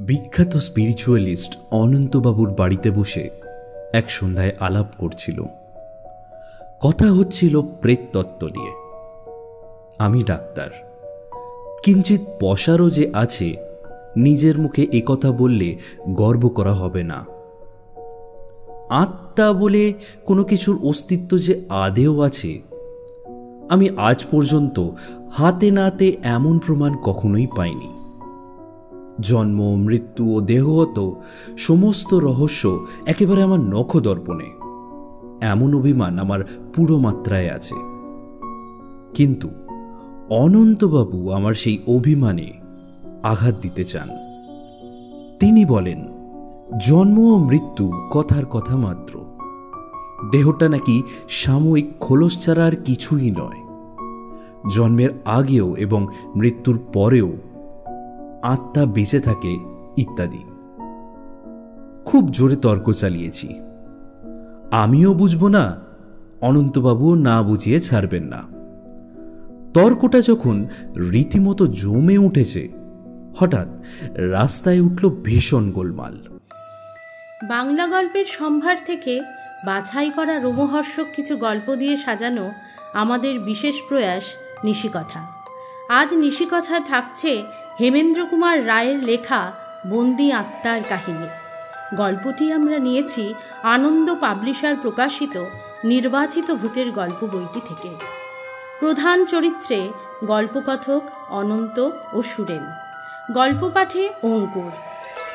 বিখ্যাত স্পিরিচুয়ালিস্ট অনন্তবাবুর বাড়িতে বসে এক সন্ধ্যায় আলাপ করছিল। কথা হচ্ছিল প্রেততত্ত্ব নিয়ে। আমি ডাক্তার, কিঞ্চিৎ পশারও যে আছে, নিজের মুখে একথা বললে গর্ব করা হবে না। আত্মা বলে কোনো কিছুর অস্তিত্ব যে আদেও আছে, আমি আজ পর্যন্ত হাতে নাতে এমন প্রমাণ কখনোই পাইনি। জন্ম, মৃত্যু ও দেহগত সমস্ত রহস্য একেবারে আমার নখদর্পণে, এমন অভিমান আমার পুরো মাত্রায় আছে। কিন্তু অনন্তবাবু আমার সেই অভিমানে আঘাত দিতে চান। তিনি বলেন, জন্ম ও মৃত্যু কথার কথা মাত্র, দেহটা নাকি সাময়িক খোলস ছাড়া আর কিছুই নয়। জন্মের আগেও এবং মৃত্যুর পরেও আত্মা বেঁচে থাকে ইত্যাদি। খুব জোরে তর্ক চালিয়েছি। আমিও বুঝব না, অনন্তবাবুও না বুঝিয়ে ছাড়বেন না। তর্কটা যখন রীতিমতো জমে উঠেছে, হঠাৎ রাস্তায় উঠল ভীষণ গোলমাল। বাংলা গল্পের সম্ভার থেকে বাছাই করা রোমহর্ষক কিছু গল্প দিয়ে সাজানো আমাদের বিশেষ প্রয়াস নিশিকথা। আজ নিশিকথায় থাকছে হেমেন্দ্র কুমার রায়ের লেখা বন্দি আত্মার কাহিনী। গল্পটি আমরা নিয়েছি আনন্দ পাবলিশার প্রকাশিত নির্বাচিত ভূতের গল্প বইটি থেকে। প্রধান চরিত্রে গল্পকথক অনন্ত ও সুরেন, গল্প পাঠে অঙ্কুর,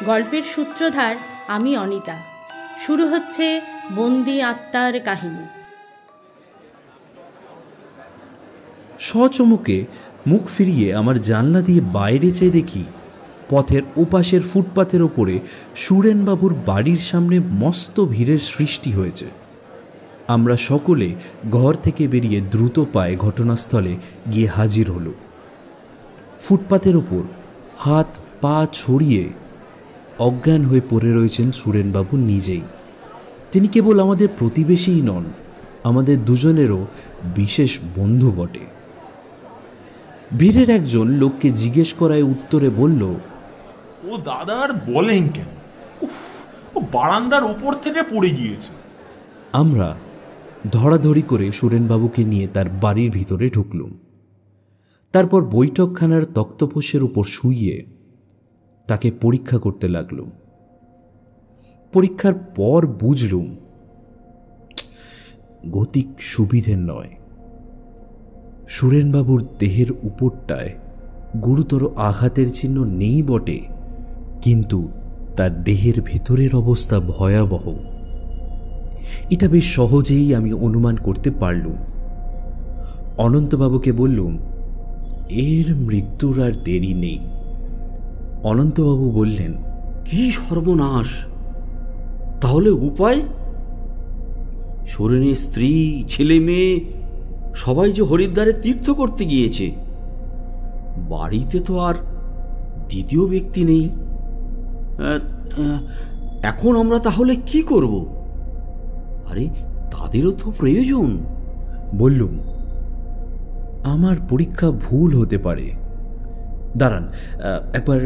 গল্পের সূত্রধার আমি অনিতা। শুরু হচ্ছে বন্দি আত্মার কাহিনী। সচমুকে মুখ ফিরিয়ে আমার জানলা দিয়ে বাইরে চেয়ে দেখি, পথের ওপাশের ফুটপাথের ওপরে সুরেনবাবুর বাড়ির সামনে মস্ত ভিড়ের সৃষ্টি হয়েছে। আমরা সকলে ঘর থেকে বেরিয়ে দ্রুত পায়ে ঘটনাস্থলে গিয়ে হাজির হল। ফুটপাথের ওপর হাত পা ছড়িয়ে অজ্ঞান হয়ে পড়ে রয়েছেন সুরেনবাবু নিজেই। তিনি কেবল আমাদের প্রতিবেশীই নন, আমাদের দুজনেরও বিশেষ বন্ধু বটে। ভিড়ের একজন লোককে জিজ্ঞেস করায় উত্তরে বলল, ও দাদা আর বলেন কেন, ও বারান্দার উপর থেকে পড়ে গিয়েছে। আমরা ধরাধরি করে সুরেনবাবুকে নিয়ে তার বাড়ির ভিতরে ঢুকলুম। তারপর বৈঠকখানার তক্তপোষের উপর শুইয়ে তাকে পরীক্ষা করতে লাগলুম। পরীক্ষার পর বুঝলুম গতিক সুবিধের নয়। সুরেনবাবুর দেহের উপরটায় গুরুতর আঘাতের চিহ্ন নেই বটে, কিন্তু তার দেহের ভেতরের অবস্থা ভয়াবহ। এটা বেশ সহজেই আমি অনুমান করতে পারলুম। অনন্তবাবুকে বললুম, এর মৃত্যুর আর দেরি নেই। অনন্তবাবু বললেন, কি সর্বনাশ! তাহলে উপায়? সুরেনের স্ত্রী, ছেলে মেয়ে সবাই যে হরিদ্বারে তীর্থ করতে গিয়েছে। বাড়িতে তো আর দ্বিতীয় ব্যক্তি নেই। এখন আমরা তাহলে কি করব? আরে, তাদেরও তো প্রয়োজন। বললুম, আমার পরীক্ষা ভুল হতে পারে, দাঁড়ান একবার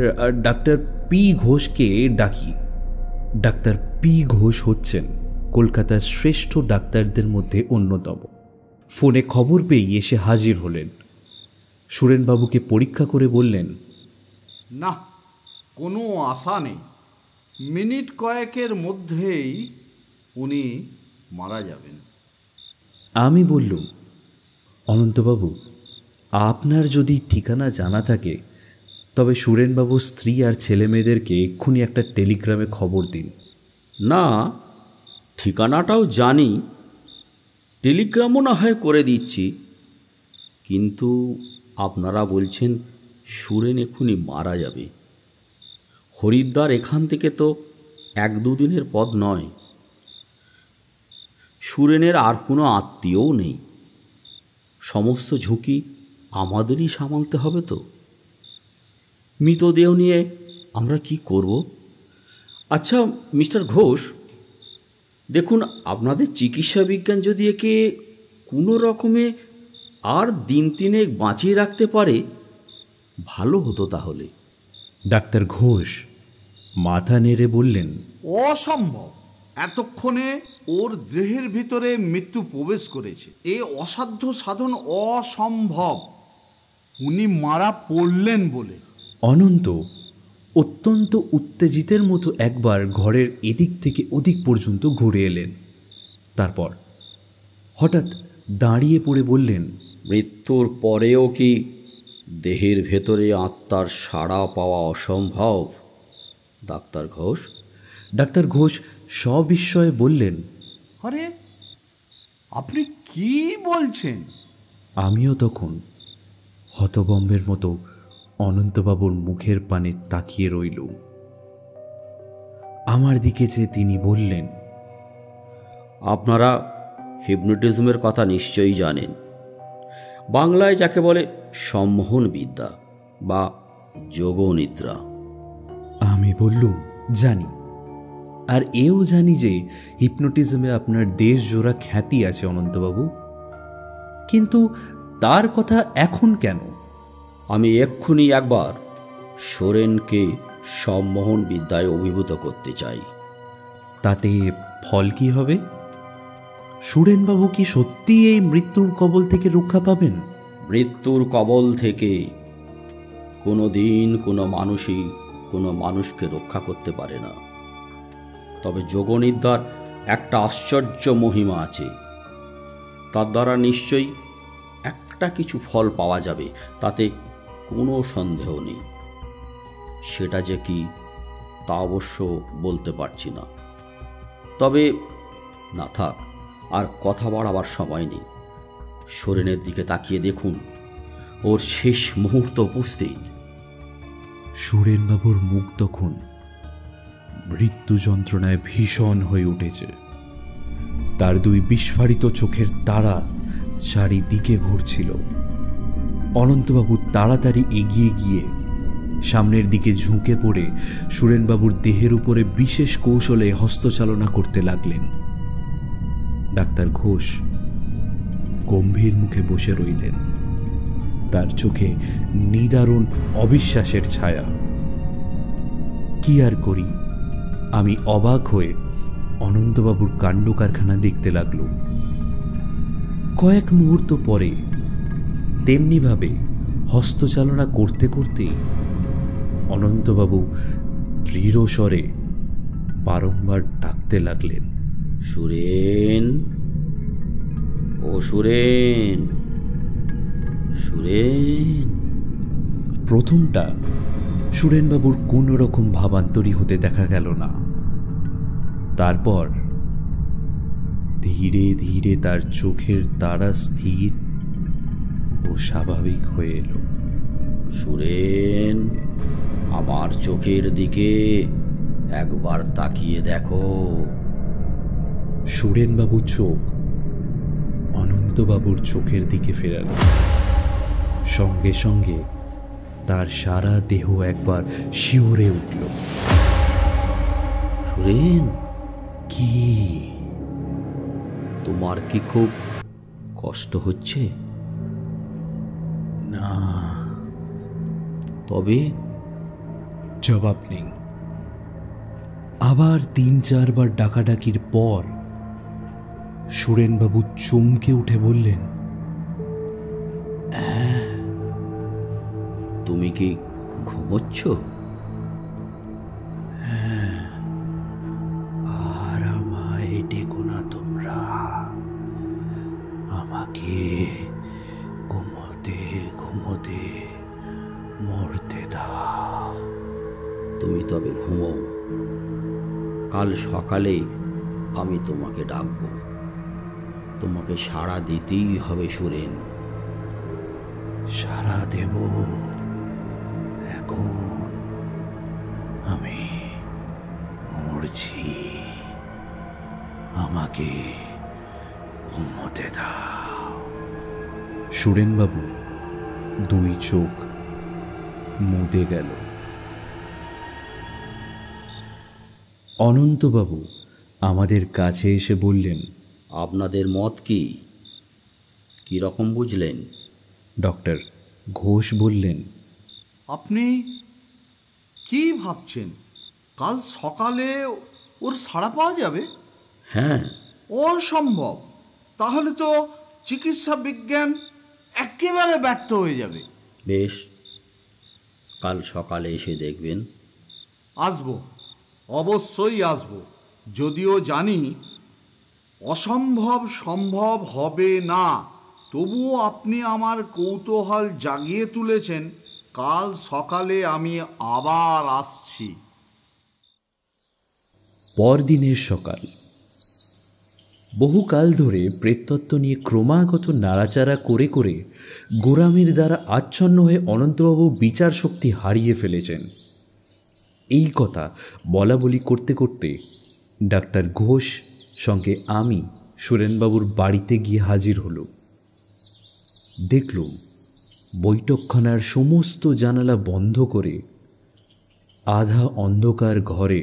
ডাক্তার পি ঘোষকে ডাকি। ডাক্তার পি ঘোষ হচ্ছেন কলকাতার শ্রেষ্ঠ ডাক্তারদের মধ্যে অন্যতম। ফোনে খবর পেয়ে এসে হাজির হলেন। সুরেনবাবুকে পরীক্ষা করে বললেন, না, কোনো আশা নেই। মিনিট কয়েকের মধ্যেই উনি মারা যাবেন। আমি বললুম, অনন্তবাবু, আপনার যদি ঠিকানা জানা থাকে তবে সুরেনবাবুর স্ত্রী আর ছেলে মেয়েদেরকে এক্ষুনি একটা টেলিগ্রামে খবর দিন। না, ঠিকানাটাও জানি, টেলিগ্রামও না হয় করে দিচ্ছি, কিন্তু আপনারা বলছেন সুরেন এক্ষুনি মারা যাবে। হরিদ্বার এখান থেকে তো 1-2 দিনের পথ নয়। সুরেনের আর কোনো আত্মীয়ও নেই। সমস্ত ঝুঁকি আমাদেরই সামালতে হবে তো। মৃতদেহ নিয়ে আমরা কি করব? আচ্ছা মিস্টার ঘোষ, দেখুন আপনাদের চিকিৎসা বিজ্ঞান যদি একে কোনো রকমে আর দিন তিনেক বাঁচিয়ে রাখতে পারে ভালো হতো তাহলে। ডাক্তার ঘোষ মাথা নেড়ে বললেন, অসম্ভব। এতক্ষণে ওর দেহের ভিতরে মৃত্যু প্রবেশ করেছে। এ অসাধ্য সাধন, অসম্ভব। উনি মারা পড়লেন বলে। অনন্ত অত্যন্ত উত্তেজিতের মতো একবার ঘরের এদিক থেকে ওদিক পর্যন্ত ঘুরে এলেন। তারপর হঠাৎ দাঁড়িয়ে পড়ে বললেন, মৃত্যুর পরেও কি দেহের ভেতরে আত্মার সাড়া পাওয়া অসম্ভব ডাক্তার ঘোষ? ডাক্তার ঘোষ সবিস্ময়ে বললেন, আরে আপনি কি বলছেন? আমিও তখন হতবম্বের মতো অনন্তবাবুর মুখের পানে তাকিয়ে রইলুম। আমার দিকে যে তিনি বললেন, আপনারা হিপনোটিজমের কথা নিশ্চয়ই জানেন। বাংলায় যাকে বলে সম্মোহন বিদ্যা বা যোগনিদ্রা। আমি বললুম, জানি, আর এও জানি যে হিপনোটিজমে আপনার দেশ জোড়া খ্যাতি আছে অনন্তবাবু, কিন্তু তার কথা এখন কেন? আমি এক্ষুনি একবার সোরেনকে সম্মোহন বিদ্যায় অভিভূত করতে চাই। তাতে ফল কি হবে? সুরেনবাবু কি সত্যি এই মৃত্যুর কবল থেকে রক্ষা পাবেন? মৃত্যুর কবল থেকে কোনো দিন কোনো মানুষই কোনো মানুষকে রক্ষা করতে পারে না। তবে যোগনিদ্রার একটা আশ্চর্য মহিমা আছে, তার দ্বারা নিশ্চয়ই একটা কিছু ফল পাওয়া যাবে, তাতে কোনো সন্দেহ নেই। সেটা যে কি তা অবশ্য বলতে পারছি না। তবে না থাক, আর কথা বাড়াবার সময় নেই। সোরেনের দিকে তাকিয়ে দেখুন, ওর শেষ মুহূর্ত উপস্থিত। সুরেনবাবুর মুখ তখন মৃত্যু যন্ত্রণায় ভীষণ হয়ে উঠেছে। তার দুই বিস্ফারিত চোখের তারা চারিদিকে ঘুরছিল। অনন্তবাবু তাড়াতাড়ি এগিয়ে গিয়ে সামনের দিকে ঝুঁকে পড়ে সুরেনবাবুর দেহের উপরে বিশেষ কৌশলে হস্তচালনা করতে লাগলেন। ডাক্তার ঘোষ গম্ভীর মুখে বসে রইলেন, তার চোখে নিদারুণ অবিশ্বাসের ছায়া। কি আর করি, আমি অবাক হয়ে অনন্তবাবুর কাণ্ড কারখানা দেখতে লাগল। কয়েক মুহূর্ত পরে তেমনিভাবে হস্তচালনা করতে করতে অনন্তবাবু দৃঢ় স্বরে বারংবার ডাকতে লাগলেন, সুরেন, ও সুরেন, সুরেন। প্রথমটা সুরেনবাবুর কোনো রকম ভাবান্তরী হতে দেখা গেল না। তারপর ধীরে ধীরে তার চোখের তারা স্থির ও স্বাভাবিক হয়ে এলো। সুরেন, আমার চোখের দিকে একবার তাকিয়ে দেখো। সুরেনবাবু চোখ অনন্তবাবুর চোখের দিকে ফেরাল। সঙ্গে সঙ্গে তার সারা দেহ একবার শিউরে উঠল। সুরেন, কি? তোমার কি খুব কষ্ট হচ্ছে? না। তবে জবাব নেই। আবার 3-4 বার ডাকাডাকির পর সুরেনবাবু চমকে উঠে বললেন, তুমি কি ঘুমোচ্ছ? আর আমায় ডেকো না তোমরা, আমাকে ঘুমোতে ঘুমোতে মরতে দাও। তুমি তবে ঘুমো, কাল সকালে আমি তোমাকে ডাকব। তোমাকে সাড়া দিতেই হবে সুরেন। সাড়া দেব? এখন আমি মরছি, আমাকে ঘুমোতে দাও। সুরেনবাবু দুই চোখ মুদে গেল। অনন্তবাবু আমাদের কাছে এসে বললেন, আপনাদের মত কি, কীরকম বুঝলেন? ডক্টর ঘোষ বললেন, আপনি কি ভাবছেন? কাল সকালে ওর সাড়া পাওয়া যাবে? হ্যাঁ। অসম্ভব। তাহলে তো চিকিৎসা বিজ্ঞান একেবারে ব্যর্থ হয়ে যাবে। বেশ, কাল সকালে এসে দেখবেন। আসবো, অবশ্যই আসবো। যদিও জানি অসম্ভব সম্ভব হবে না, তবুও আপনি আমার কৌতূহল জাগিয়ে তুলেছেন। কাল সকালে আমি আবার আসছি। পরদিনের সকাল। বহুকাল ধরে প্রেততত্ত্ব নিয়ে ক্রমাগত নাড়াচাড়া করে করে গোরামির দ্বারা আচ্ছন্ন হয়ে অনন্তবাবু বিচার শক্তি হারিয়ে ফেলেছেন। এই কথা বলা বলি করতে করতে ডাক্তার ঘোষ সঙ্গে আমি সুরেনবাবুর বাড়িতে গিয়ে হাজির হল। দেখলুম বৈঠকখানার সমস্ত জানালা বন্ধ করে আধা অন্ধকার ঘরে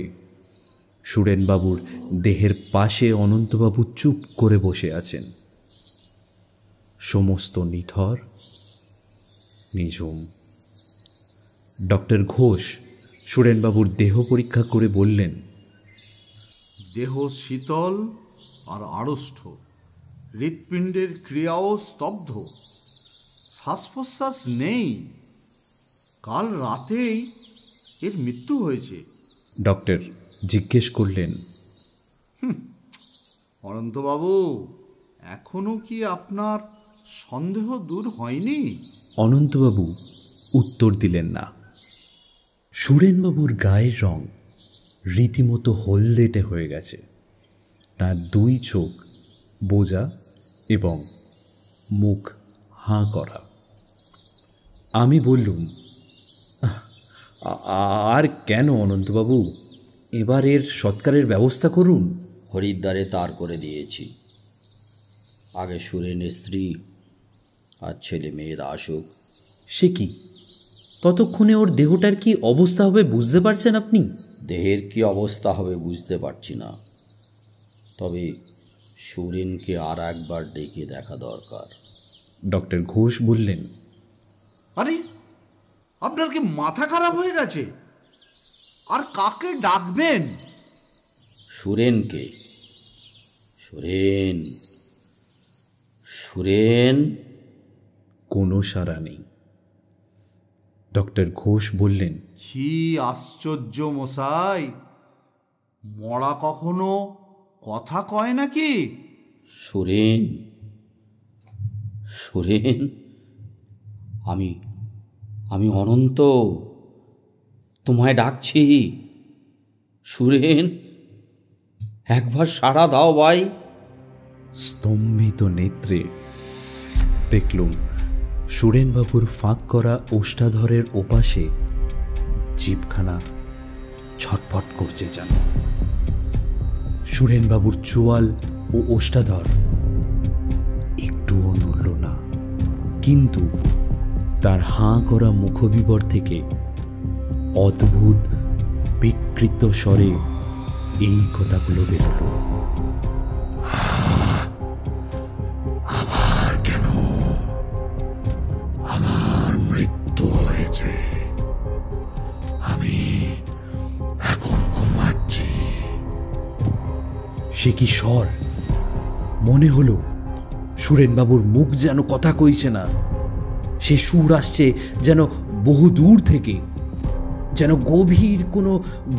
সুরেনবাবুর দেহের পাশে অনন্তবাবু চুপ করে বসে আছেন। সমস্ত নিথর, নিঝুম। ডক্টর ঘোষ সুরেনবাবুর দেহ পরীক্ষা করে বললেন, দেহ শীতল আর আড়ষ্ট, হৃৎপিণ্ডের ক্রিয়াও স্তব্ধ, শ্বাস প্রশ্বাস নেই। কাল রাতেই এর মৃত্যু হয়েছে। ডক্টর জিজ্ঞেস করলেন, অনন্তবাবু, এখনো কি আপনার সন্দেহ দূর হয়নি? অনন্তবাবু উত্তর দিলেন না। সুরেনবাবুর গায়ের রং রীতিমতো হলদেটে হয়ে গেছে। তার দুই চোখ বোজা এবং মুখ হাঁ করা। আমি বললুম, আর কেন অনন্তবাবু, এবার এর সৎকারের ব্যবস্থা করুন। হরিদ্বারে তার করে দিয়েছি। আগে সুরেনের স্ত্রী আর ছেলে মেয়েরা আসুক। সে কি, ততক্ষণে ওর দেহটার কি অবস্থা হবে বুঝতে পারছেন আপনি? দেহের কি অবস্থা হবে বুঝতে পারছি না, তবে সুরেনকে আর একবার ডেকে দেখা দরকার। ডক্টর ঘোষ বললেন, আরে, আপনার কি মাথা খারাপ হয়ে গেছে? আর কাকে ডাকবেন? সুরেনকে। সুরেন সুরেন। কোনো সাড়া নেই। ডক্টর ঘোষ বললেন, কি আশ্চর্য মশাই, মরা কখনো কথা কয় নাকি? সুরেন, সুরেন, আমি অনন্ত, তোমায় ডাকছি। সুরেন, একবার সাড়া দাও ভাই। স্তম্ভিত নেত্রে দেখলুম সুরেনবাবুর ফাঁক করা ওষ্ঠাধরের ওপাশে জিভখানা ছটফট করছে যেন। সুরেনবাবুর চোয়াল ও ওষ্ঠাধর একটুও নড়ল না, কিন্তু তার হাঁ করা মুখবিবর থেকে অদ্ভুত বিকৃত স্বরে এই কথাগুলো বেরোল, আবার কেন? আমার মৃত্যু হয়েছে, আমি এখন ঘুমাচ্ছি। সে কি স্বর! মনে হলো সুরেনবাবুর মুখ যেন কথা কইছে না, সে সুর আসছে যেন বহু দূর থেকে, যেন গভীর কোনো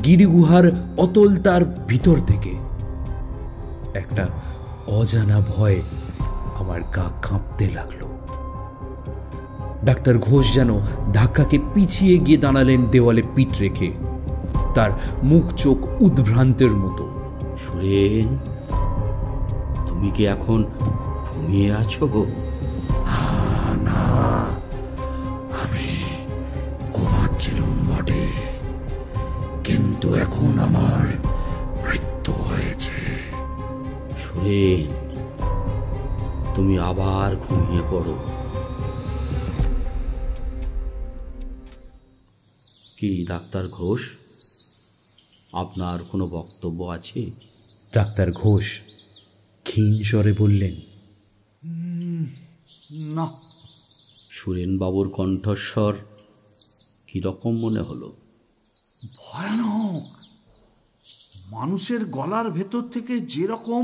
গিরিগুহার অতল তার ভিতর থেকে। একটা অজানা ভয় আমার গা কাঁপতে লাগলো। ডাক্তার ঘোষ যেন ধাক্কাকে পিছিয়ে গিয়ে দাঁড়ালেন দেওয়ালে পিঠ রেখে, তার মুখ চোখ উদ্ভ্রান্তের মতো। সুরেন, তুমি কি এখন ঘুমিয়ে আছো? না, আমি ঘুমাচ্ছিলাম বটে, কিন্তু এখন আমার মৃত্যু হয়েছে। সুরেন, তুমি আবার ঘুমিয়ে পড়ো। কি ডাক্তার ঘোষ, আপনার কোনো বক্তব্য আছে? ডাক্তার ঘোষ ক্ষীণ স্বরে বললেন, না। সুরেনবাবুর কণ্ঠস্বর কীরকম মনে হলো? ভয়ানক। মানুষের গলার ভেতর থেকে যেরকম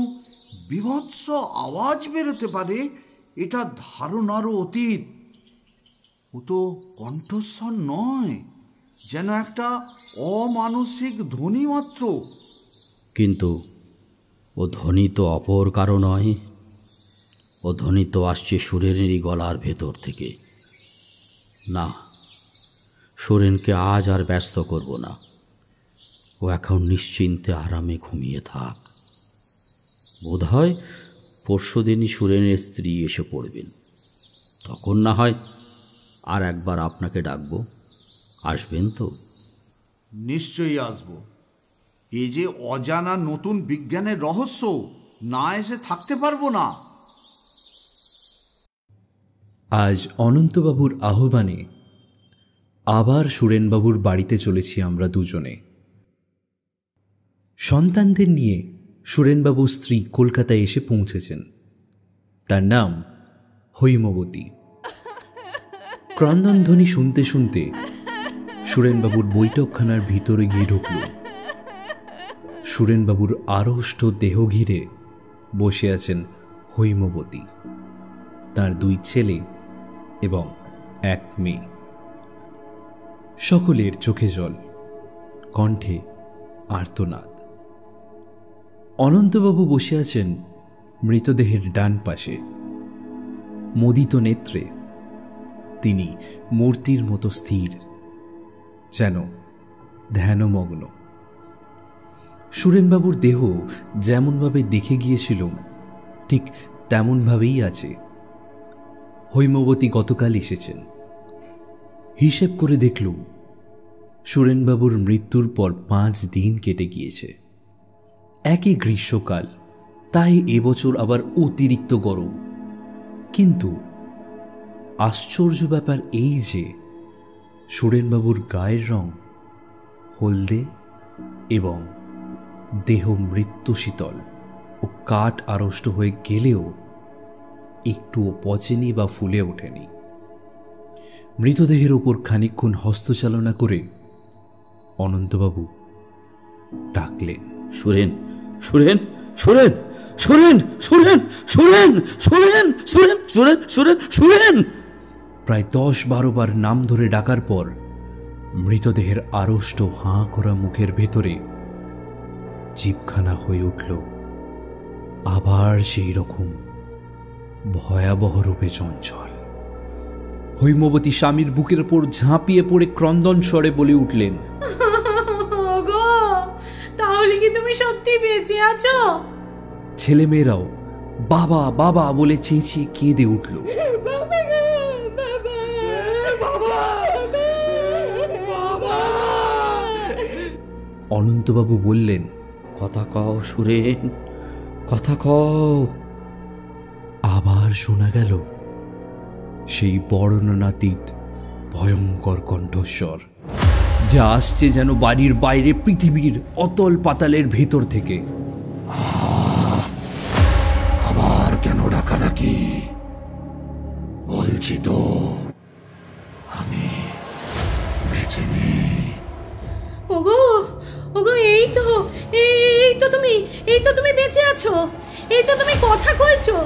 বীভৎস আওয়াজ বেরোতে পারে এটা ধারণারও অতীত। ও তো কণ্ঠস্বর নয়, যেন একটা অমানসিক ধ্বনি মাত্র। কিন্তু ও ধ্বনি তো অপর কারো নয়, ও ধ্বনি তো আসছে সুরেনেরই গলার ভেতর থেকে। না, সুরেনকে আজ আর ব্যস্ত করব না। ও এখন নিশ্চিন্তে আরামে ঘুমিয়ে থাক। বোধহয় পরশুদিনই সুরেনের স্ত্রী এসে পড়বেন। তখন না হয় আর একবার আপনাকে ডাকবো। আসবেন তো? নিশ্চয়ই আসব। এই যে অজানা নতুন বিজ্ঞানের রহস্য, না এসে থাকতে পারবো না। আজ অনন্তবাবুর আহ্বানে আবার সুরেনবাবুর বাড়িতে চলেছি আমরা দুজনে। সন্তানদের নিয়ে সুরেনবাবুর স্ত্রী কলকাতায় এসে পৌঁছেছেন। তার নাম হৈমবতী। ক্রন্দনধ্বনি শুনতে শুনতে সুরেনবাবুর বৈঠকখানার ভিতরে গিয়ে ঢুকল। সুরেনবাবুর আড়ষ্ট দেহ ঘিরে বসে আছেন হৈমবতী, তার 2 ছেলে এবং 1 মেয়ে। সকলের চোখে জল, কণ্ঠে আর্তনাদ। অনন্তবাবু বসে আছেন মৃতদেহের ডান পাশে। মোদিত নেত্রে তিনি মূর্তির মতো স্থির, যেন ধ্যানমগ্ন। সুরেনবাবুর দেহ যেমনভাবে দেখে গিয়েছিলাম ঠিক তেমনভাবেই আছে। হৈমবতী গতকাল এসেছেন। হিসেব করে দেখলুম সুরেনবাবুর মৃত্যুর পর 5 দিন কেটে গিয়েছে। একই গ্রীষ্মকাল, তাই এবছর আবার অতিরিক্ত গরম। কিন্তু আশ্চর্য ব্যাপার এই যে সুরেনবাবুর গায়ের রং হলদে এবং দেহ মৃত্যু শীতল ও কাঠ আড়ষ্ট হয়ে গেলেও একটুও পচেনি বা ফুলে ওঠেনি। মৃতদেহের উপর খানিকক্ষণ হস্তচালনা করে অনন্তবাবু ডাকলেন, সুরেন, সুরেন, সুরেন, সুরেন, সুরেন, সুরেন, সুরেন, সুরেন, সুরেন, সুরেন, সুরেন। প্রায় 10-12 বার নাম ধরে ডাকার পর মৃতদেহের আড়ষ্ট হাঁ করা মুখের ভেতরে জিভখানা হয়ে উঠল আবার সেই রকম ভয়াবহ রূপে চঞ্চল। হৈমবতী স্বামীর বুকের ওপর ঝাঁপিয়ে পড়ে ক্রন্দন স্বরে বলে উঠলেন, গো, তাহলে কি তুমি সত্যি বেঁচে আছো? ছেলেমেয়েরাও বাবা বাবা বলে চেঁচিয়ে কেঁদে উঠল। অনন্তবাবু বললেন, কথা কও সুরেন, কথা কও। আবার শোনা গেল সেই বর্ণনাতীত ভয়ঙ্কর কণ্ঠস্বর, যা আসছে যেন বাড়ির বাইরে পৃথিবীর অতল পাতালের ভেতর থেকে। আবার কেন ডাকাডাকি? বলছি তো আমি বেঁচে নেই। ওগো, ওগো, এই তো তুমি বেঁচে আছো। এই তো তুমি কথা কইছো।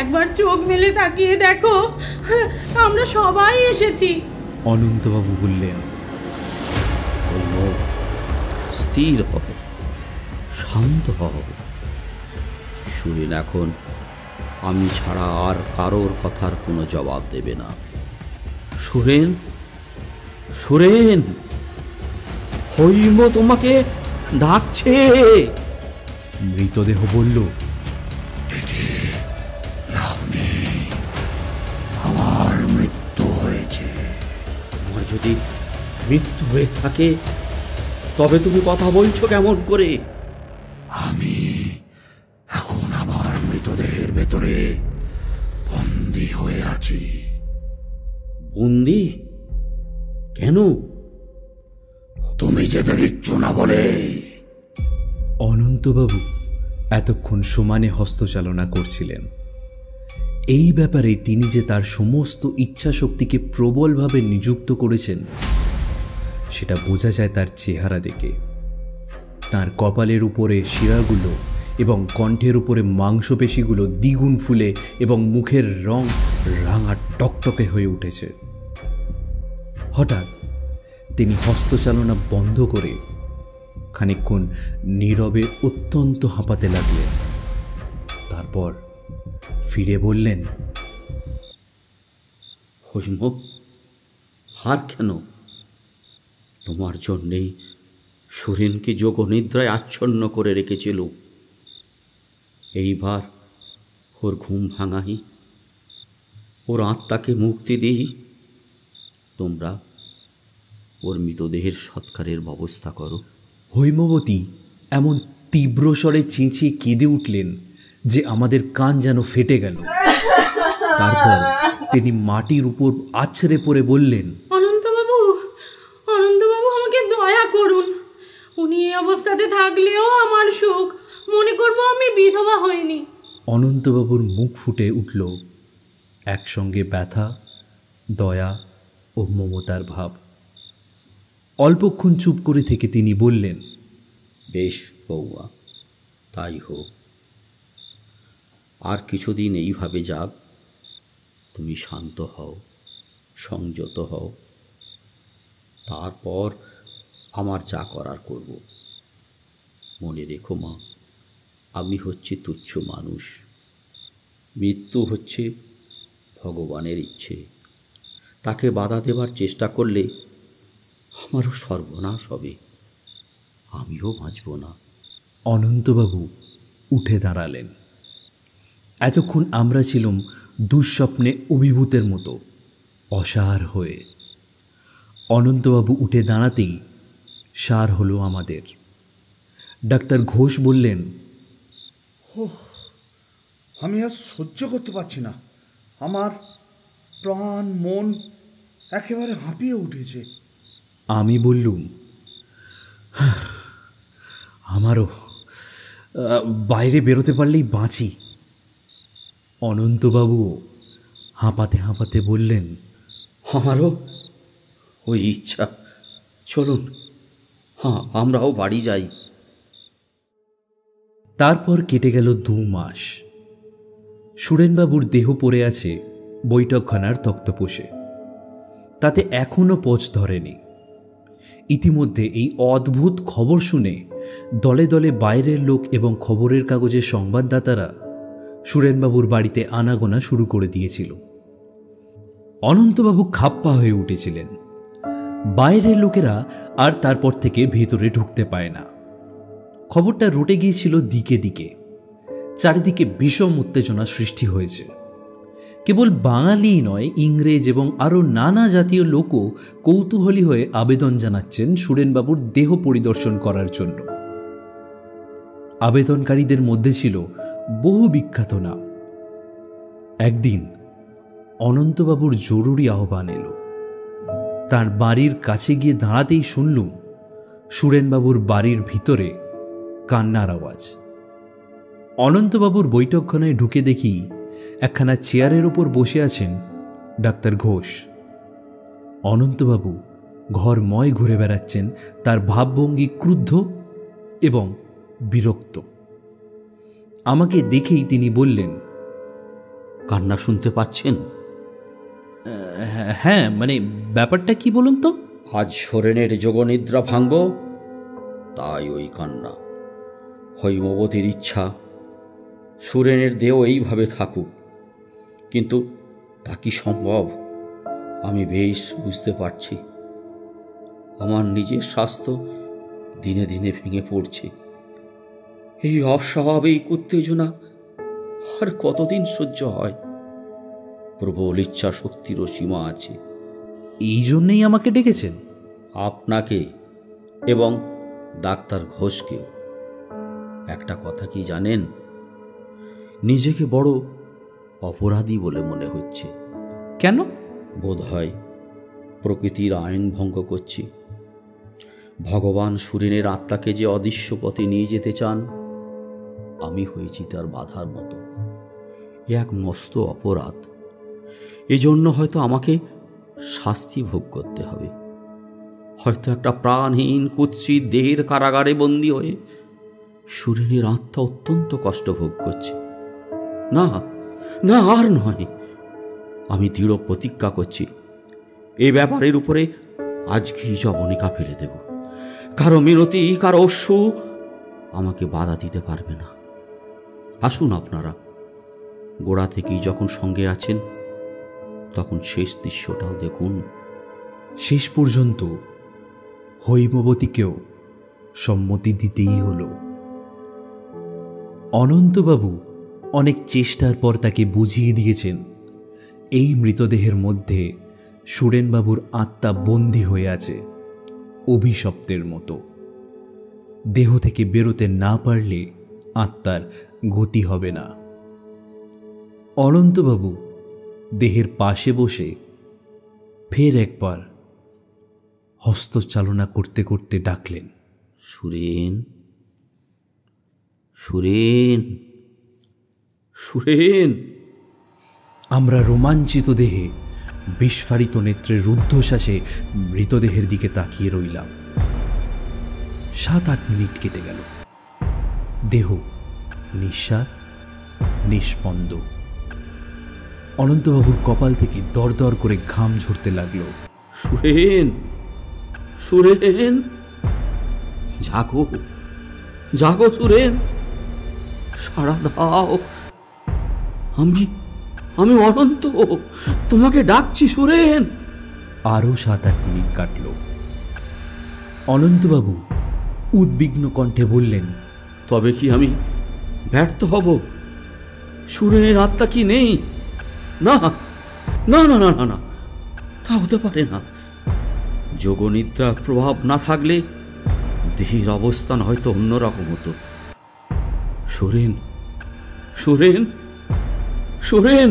একবার চোখ মেলে তাকিয়ে দেখো, আমরা সবাই এসেছি। অনন্তবাবু বললেন, স্থির হও, শান্ত হও। সুরেন এখন আমি ছাড়া আর কারোর কথার কোনো জবাব দেবে না। সুরেন, সুরেন, হৈম তোমাকে ডাকছে। মৃতদেহ বলল, আমার মৃত্যু হয়েছে। তোমার যদি মৃত্যু হয়ে থাকে তবে তুমি কথা বলছো কেমন করে? আমি এখন আমার মৃতদেহের ভেতরে বন্দী হয়ে আছি। বন্দি? কেন? তুমি যেতে দিচ্ছ না বলে অনন্তবাবু এতক্ষণ সমানে হস্তচালনা করছিলেন। এই ব্যাপারে তিনি যে তার সমস্ত ইচ্ছাশক্তিকে প্রবলভাবে নিযুক্ত করেছেন সেটা বোঝা যায় তার চেহারা দেখে। তার কপালের উপরে শিরাগুলো এবং কণ্ঠের উপরে মাংসপেশিগুলো দ্বিগুণ ফুলে এবং মুখের রং রাঙা টকটকে হয়ে উঠেছে। হঠাৎ তিনি হস্তচালনা বন্ধ করে খানিকক্ষণ নীরবে অত্যন্ত হাঁপাতে লাগলেন। তারপর ফিরে বললেন, হৈম, হার কেন? তোমার জন্যেই সুরেনকে যোগনিদ্রায় আচ্ছন্ন করে রেখেছিল। এইবার ওর ঘুম ভাঙাই, ওর আত্মাকে মুক্তি দিই। তোমরা ওর মৃতদেহের সৎকারের ব্যবস্থা করো। হৈমবতী এমন তীব্র স্বরে চেঁচিয়ে কেঁদে উঠলেন যে আমাদের কান যেন ফেটে গেল। তারপর তিনি মাটির উপর আছড়ে পড়ে বললেন, অনন্তবাবু, অনন্তবাবু, আমাকে দয়া করুন। উনি এই অবস্থাতে থাকলেও আমার সুখ। মনে করব আমি বিধবা হইনি। অনন্তবাবুর মুখ ফুটে উঠল একসঙ্গে ব্যথা, দয়া ও মমতার ভাব। অল্পক্ষণ চুপ করে থেকে তিনি বললেন, বেশ বৌমা, তাই হোক। আর কিছুদিন এইভাবে যাক। তুমি শান্ত হও, সংযত হও। তারপর আমার যা করার করব। মনে রেখো মা, আমি হচ্ছি তুচ্ছ মানুষ। মৃত্যু হচ্ছে ভগবানের ইচ্ছে। তাকে বাধা দেবার চেষ্টা করলে আমারও সর্বনাশ হবে, আমিও বাঁচব না। অনন্তবাবু উঠে দাঁড়ালেন। এতক্ষণ আমরা ছিলাম দুঃস্বপ্নে অভিভূতের মতো অসার হয়ে। অনন্তবাবু উঠে দাঁড়াতেই সার হলো আমাদের। ডাক্তার ঘোষ বললেন, আমি আর সহ্য করতে পারছি না। আমার প্রাণ মন একেবারে হাঁপিয়ে উঠেছে। আমি বললুম, আমারও বাইরে বেরোতে পারলেই বাঁচি। অনন্তবাবুও হাঁপাতে হাঁপাতে বললেন, আমারও ওই ইচ্ছা। চলুন, হ্যাঁ, আমরাও বাড়ি যাই। তারপর কেটে গেল 2 মাস। সুরেনবাবুর দেহ পড়ে আছে বৈঠকখানার তক্তপোষে। তাতে এখনও পোঁচ ধরেনি। ইতিমধ্যে এই অদ্ভুত খবর শুনে দলে দলে বাইরের লোক এবং খবরের কাগজের সংবাদদাতারা সুরেনবাবুর বাড়িতে আনাগোনা শুরু করে দিয়েছিল। অনন্তবাবু খাপ্পা হয়ে উঠেছিলেন। বাইরের লোকেরা আর তারপর থেকে ভেতরে ঢুকতে পায় না। খবরটা রটে গিয়েছিল দিকে দিকে। চারিদিকে বিষম উত্তেজনা সৃষ্টি হয়েছে। কেবল বাঙালিই নয়, ইংরেজ এবং আরও নানা জাতীয় লোকও কৌতূহলী হয়ে আবেদন জানাচ্ছেন সুরেনবাবুর দেহ পরিদর্শন করার জন্য। আবেদনকারীদের মধ্যে ছিল বহু বিখ্যাত নাম। একদিন অনন্তবাবুর জরুরি আহ্বান এলো। তার বাড়ির কাছে গিয়ে দাঁড়াতেই শুনলুম সুরেনবাবুর বাড়ির ভিতরে কান্নার আওয়াজ। অনন্তবাবুর বৈঠকখানায় ঢুকে দেখি একখানা চেয়ারের ওপর বসে আছেন ডাক্তার ঘোষ। অনন্তবাবু ঘরময় ঘুরে বেড়াচ্ছেন, তার ভাবভঙ্গি ক্রুদ্ধ এবং বিরক্ত। আমাকে দেখেই তিনি বললেন, কান্না শুনতে পাচ্ছেন? হ্যাঁ, মানে ব্যাপারটা কি বলুন তো? আজ সোরেনের যোগনিদ্রা ভাঙব, তাই ওই কান্না। হৈমবতীর ইচ্ছা সুরেনের দেহ এইভাবে থাকুক, কিন্তু তা কি সম্ভব? আমি বেশ বুঝতে পারছি। আমার নিজের স্বাস্থ্য দিনে দিনে ভেঙে পড়ছে। এই অস্বাভাবিক উত্তেজনা আর কতদিন সহ্য হয়? প্রবল ইচ্ছা শক্তিরও সীমা আছে। এই জন্যেই আমাকে ডেকেছেন? আপনাকে এবং ডাক্তার ঘোষকেও। একটা কথা কি জানেন? নিজেকে বড় অপরাধী বলে মনে হচ্ছে। কেন? বোধ হয় প্রকৃতির আইন ভঙ্গ করছি। ভগবান সুরেনের আত্মাকে যে অদৃশ্য পথে নিয়ে যেতে চান, আমি হয়েছি তার বাধার মতো। এ এক মস্ত অপরাধ। এজন্য হয়তো আমাকে শাস্তি ভোগ করতে হবে। হয়তো একটা প্রাণহীন কুৎসিত দেহের কারাগারে বন্দী হয়ে সুরেনের আত্মা অত্যন্ত কষ্ট ভোগ করছে। না না, আর নয়। আমি দৃঢ় প্রতিজ্ঞা করছি, এ ব্যাপারের উপরে আজকেই জবনিকা ফেলে দেব। কারো মিনতি, কারো অশ্রু আমাকে বাধা দিতে পারবে না। আসুন আপনারা, গোড়া থেকেই যখন সঙ্গে আছেন, তখন শেষ দৃশ্যটাও দেখুন। শেষ পর্যন্ত হৈমবতীকেও সম্মতি দিতেই হলো। অনন্তবাবু অনেক চেষ্টার পর তাকে বুঝিয়ে দিয়েছেন এই মৃতদেহের মধ্যে সুরেনবাবুর আত্মা বন্দী হয়ে আছে, অভিশপ্তের মতো। দেহ থেকে বেরোতে না পারলে আত্মার গতি হবে না। অনন্তবাবু দেহের পাশে বসে ফের একবার হস্তচালনা করতে করতে ডাকলেন, সুরেন, সুরেন, সুরেন। আমরা রোমাঞ্চিত দেহে বিস্ফারিত নেত্রে রুদ্ধশ্বাসে মৃতদেহের দিকে তাকিয়ে রইলাম। 7-8 মিনিট কেটে গেল। দেহ নিঃসার, নিষ্পন্দ। অনন্তবাবুর কপাল থেকে দরদর করে ঘাম ঝরতে লাগলো। সুরেন, সুরেন, জাগো, জাগো সুরেন, সাড়া দাও। আমি অনন্ত, তোমাকে ডাকছি সুরেন। আরো 7-8 মিনিট কাটল। অনন্তবাবু উদ্বিগ্ন কণ্ঠে বললেন, তবে কি আমি ব্যর্থ হব? সুরেনের আত্মা কি নেই? না না না না না না, তা হতে পারে না। যোগনিদ্রার প্রভাব না থাকলে দেহের অবস্থান হয়তো অন্যরকম হতো। সুরেন, সুরেন, সুরেন,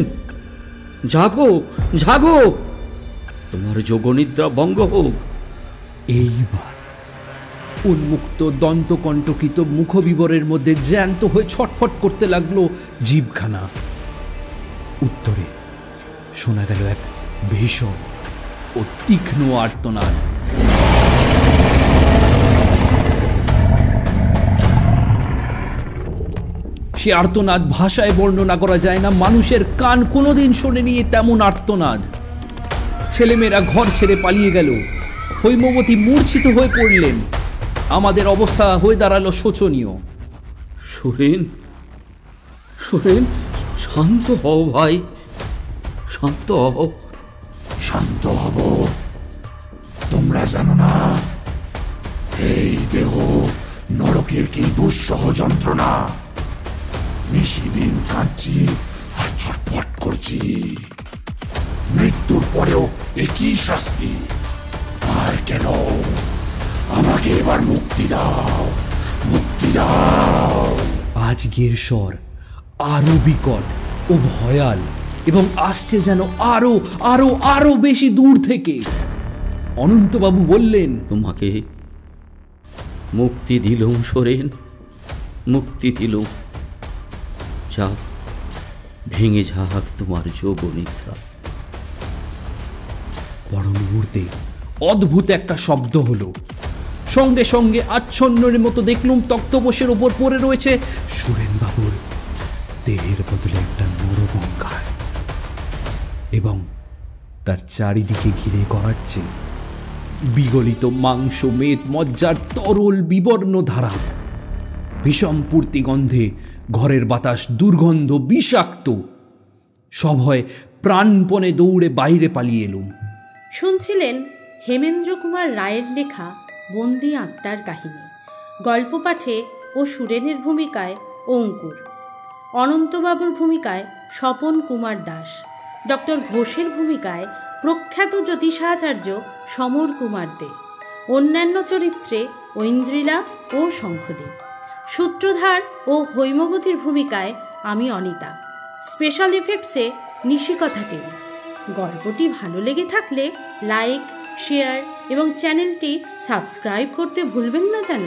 জাগো, জাগো, তোমার যোগনিদ্রা ভঙ্গ হোক। এইবার উন্মুক্ত দন্তকণ্টকিত মুখবিবরের মধ্যে জ্যান্ত হয়ে ছটফট করতে লাগলো জিভখানা। উত্তরে শোনা গেল এক ভীষণ ও তীক্ষ্ণ আর্তনাদ। সে আর্তনাদ ভাষায় বর্ণনা করা যায় না। মানুষের কান কোনোদিন শোনেনি তেমন আর্তনাদ। ছেলেমেয়েরা ঘর ছেড়ে পালিয়ে গেল। হৈমবতী মূর্ছিত হয়ে পড়লেন। আমাদের অবস্থা হয়ে দাঁড়ালো শোচনীয়। সুরেন, সুরেন, শান্ত হও ভাই, শান্ত হও। শান্ত হব? তোমরা জানো না এই দেহ নরকের কি দুঃসহ যন্ত্রণা। নিশিদিন কাঁদছি আর ছটফট করছি। মৃত্যুর পরেও একই শাস্তি। আর কেন? আমাকে এবার মুক্তি দাও, মুক্তি দাও। আজকের স্বর আরো বিকট ও ভয়াল এবং আসছে যেন আরো আরো আরো বেশি দূর থেকে। অনন্তবাবু বললেন, তোমাকে মুক্তি দিলুম সুরেন, মুক্তি দিলুম। যাক, ভেঙে যাক তোমার যোগনিদ্রা। পর মুহূর্তে অদ্ভুত একটা শব্দ হলো। সঙ্গে সঙ্গে আচ্ছন্নের মতো দেখলুম তক্তপোষের ওপর পড়ে রয়েছে সুরেনবাবুর দেহের বদলে একটা নরগঙ্গা, এবং তার চারিদিকে ঘিরে করাচ্ছে বিগলিত মাংস, মেদ, মজ্জার তরল বিবর্ণ ধারা। বিষম পূর্তি গন্ধে ঘরের বাতাস দুর্গন্ধ, বিষাক্ত। সভয়ে প্রাণপণে দৌড়ে বাইরে পালিয়ে এলুম। শুনছিলেন হেমেন্দ্র কুমার রায়ের লেখা বন্দি আত্মার কাহিনী। গল্প পাঠে ও সুরেনের ভূমিকায় অঙ্কুর, অনন্তবাবুর ভূমিকায় স্বপন কুমার দাস, ডক্টর ঘোষের ভূমিকায় প্রখ্যাত জ্যোতিষাচার্য সমর কুমার দে, অন্যান্য চরিত্রে ঐন্দ্রিলা ও শঙ্খদেব, সূত্রধার ও হৈমবতীর ভূমিকায় আমি অনিতা, স্পেশাল এফেক্টসে নিশিকথা টেন। গল্পটি ভালো লেগে থাকলে লাইক, শেয়ার এবং চ্যানেলটি সাবস্ক্রাইব করতে ভুলবেন না যেন।